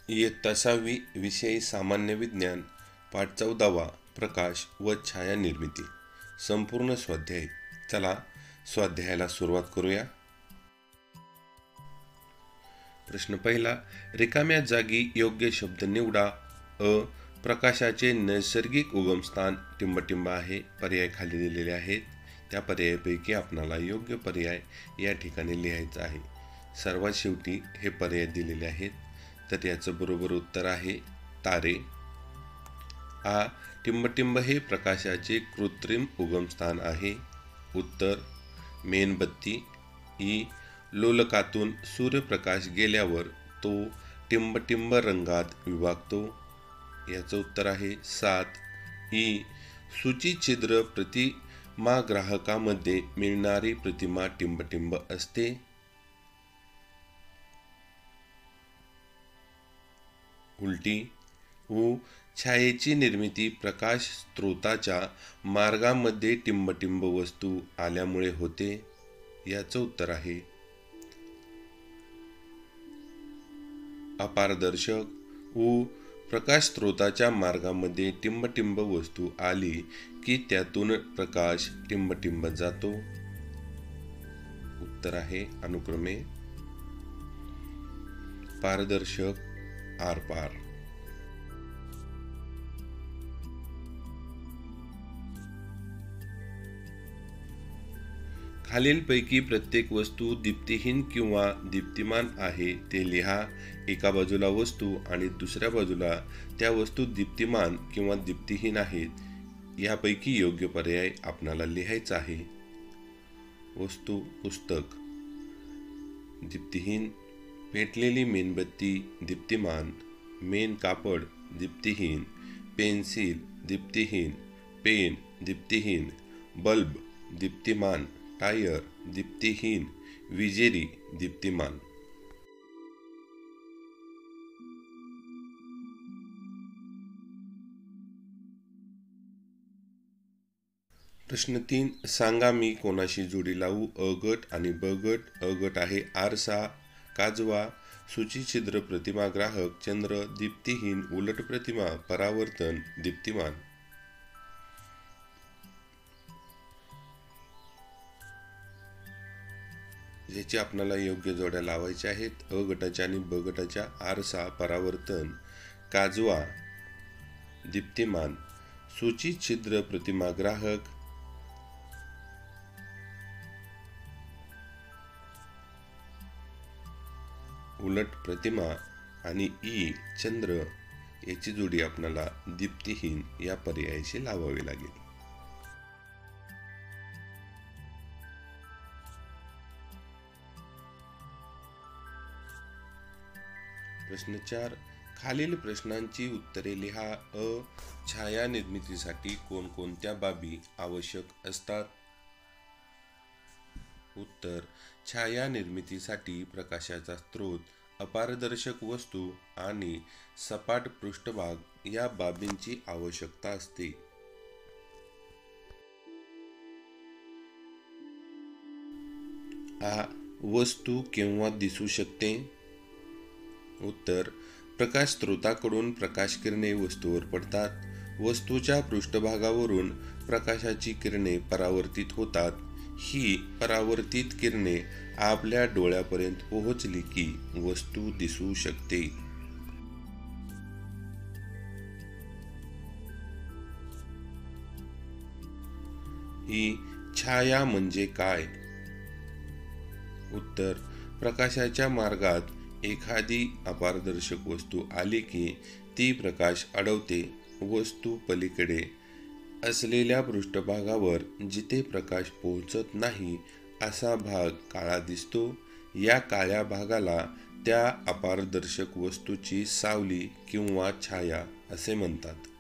इयत्ता 6वी विषय सामान्य विज्ञान पाठ 14 प्रकाश व छाया निर्मिती संपूर्ण स्वाध्याय। चला स्वाध्यायाला सुरुवात करूया। प्रश्न पहिला, रिकाम्या जागी योग्य शब्द निवडा। अ. प्रकाशाचे नैसर्गिक उगमस्थान टिंबटिंब आहे। पर्याय खाली दिलेले आहेत, त्या पर्यायापैकी आपणाला योग्य पर्याय या ठिकाणी लिहायचा आहे। सर्वात शेवटी हे पर्याय दिलेले आहेत, तर याचं बरोबर उत्तर आहे तारे। आ. टिंबटिंब हे प्रकाशाचे कृत्रिम उगमस्थान आहे। उत्तर मेणबत्ती। ई. लोलकातून सूर्यप्रकाश गेल्यावर तो टिंबटिंब रंगात विभागतो। याचं उत्तर आहे 7। ई. सूचिछिद्र प्रतिमाग्राहकामध्ये मिळणारी प्रतिमा टिंबटिंब असते। उलटी। उ. छायेची निर्मिती प्रकाश स्रोताच्या मार्गामध्ये टिंबटिंब वस्तू आल्यामुळे होते। याचं उत्तर आहे अपारदर्शक। उ. प्रकाश स्रोताच्या मार्गामध्ये टिंबटिंब वस्तू आली की त्यातून प्रकाश टिंबटिंब जातो। उत्तर आहे अनुक्रमे पारदर्शक, आरपार। खालीलपैकी प्रत्येक वस्तू दीप्तिहीन किंवा दीप्तिमान आहे ते लिहा। एका बाजूला वस्तू आणि दुसऱ्या बाजूला त्या वस्तू दीप्तिमान किंवा दीप्तिहीन आहेत। यापैकी योग्य पर्याय आपणाला लिहायचा आहे। वस्तू पुस्तक दीप्तिहीन, पेटलेली मेणबत्ती दीप्तिमान, मेण कापड दीप्तिहीन, पेन्सिल दीप्तिहीन, पेन दीप्तिहीन, बल्ब दीप्तिमान, टायर दीप्तिहीन, विजेरी दीप्तिमान। प्रश्न 3, सांगा मी कोणाशी जोडी लावू? अ गट आणि ब गट। अ गट आहे आरसा, काजवा, सूचिछिद्र प्रतिमाग्राहक, चंद्र, दीप्तिहीन, उलट प्रतिमा, परावर्तन, दीप्तिमान। ज्याची आपल्याला योग्य जोड्या लावायच्या आहेत अ गटाच्या आणि ब गटाच्या। आरसा परावर्तन, काजवा दीप्तिमान, सूचिछिद्र प्रतिमाग्राहक, उलट प्रतिमा आणि ई चंद्र याची जोडी आपल्याला दीप्तिहीन या पर्यायाशी लावावी लागेल। प्रश्न 4, खालील प्रश्नांची उत्तरे लिहा। अ. छाया निर्मितीसाठी कोणकोणत्या बाबी आवश्यक असतात? उत्तर छाया निर्मितीसाठी प्रकाशाचा स्रोत, अपारदर्शक वस्तू आणि सपाट पृष्ठभाग या बाबींची आवश्यकता असते। आ. वस्तू केव्हा दिसू शकते? उत्तर प्रकाश स्रोताकडून प्रकाशकिरणे वस्तूवर पडतात। वस्तूच्या पृष्ठभागावरून प्रकाशाची किरणे परावर्तित होतात। ही परावर्तित किरणे आपल्या डोळ्यापर्यंत पोहोचली की वस्तू दिसू शकते। ही छाया म्हणजे काय? उत्तर प्रकाशाच्या मार्गात एखादी अपारदर्शक वस्तू आली की ती प्रकाश अडवते। वस्तू पलीकडे असलेल्या पृष्ठभागावर जिथे प्रकाश पोहोचत नाही असा भाग काळा दिसतो। या काळ्या भागाला त्या अपारदर्शक वस्तूची सावली किंवा छाया असे म्हणतात।